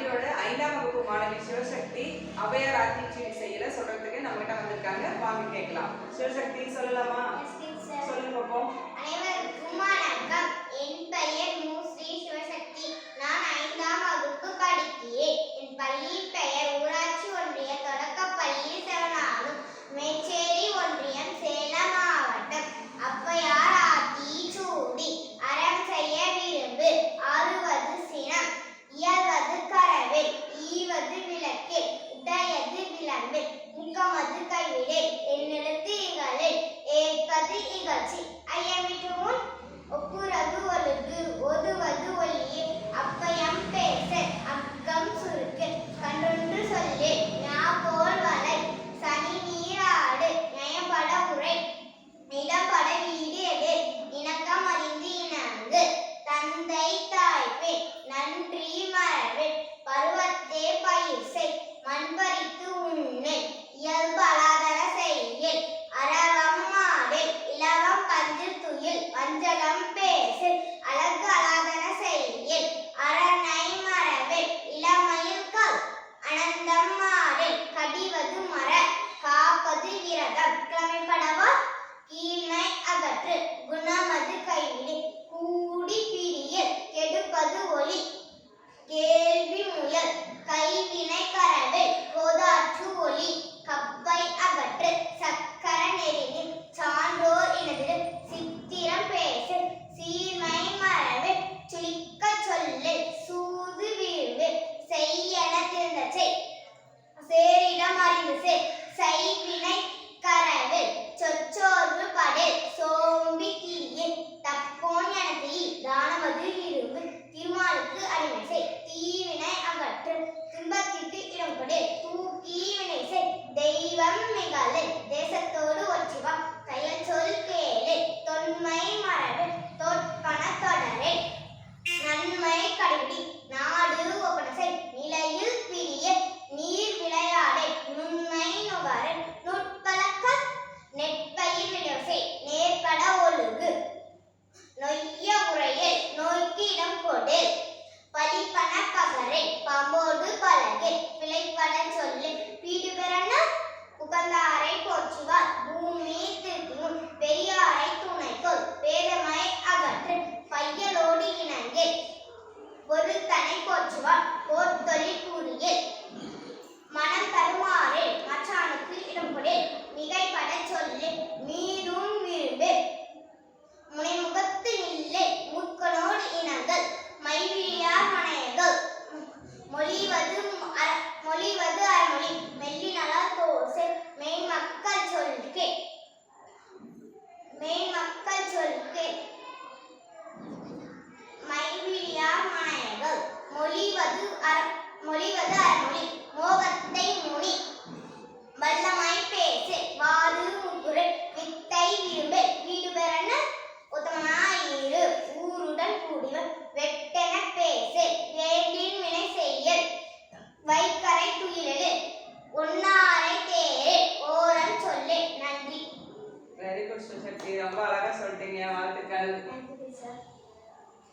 பள்ளியோட 5ஆம் வகுப்பு மாணவி சிவசக்தி ஔவையார் ஆத்திச்சூடி செய்யல சொல்றதுக்கு நம்மகிட்ட வந்திருக்காங்க. வாங்க கேட்கலாம். சிவசக்தி சொல்லலாமா? சொல்லுங்க பாப்போம். அனைவருக்கும் வணக்கம். என் பெயர் மு. ஸ்ரீ சிவசக்தி. நான் 5ஆம் வகுப்பு படிக்கிறேன். என் பள்ளி பெயர் ஊராட்சி ஒன்றிய தொடக்கப்பள்ளி செவனாலும், மேச்சேரி ஒன்றியம், சேலம் மாவட்டம். ஔவையார் ஆத்திச்சூடி. அறம் செய்ய விரும்பு, ஆறுவது சினம், இயல்வது கரவேல், ஈவது விளக்கேல், உடையது விளம்பில், முக்கமது கைவிடேல், என்னெழுத்து இகழேல், ஏற்பது இகழ்ச்சி, ஐயமிட்டு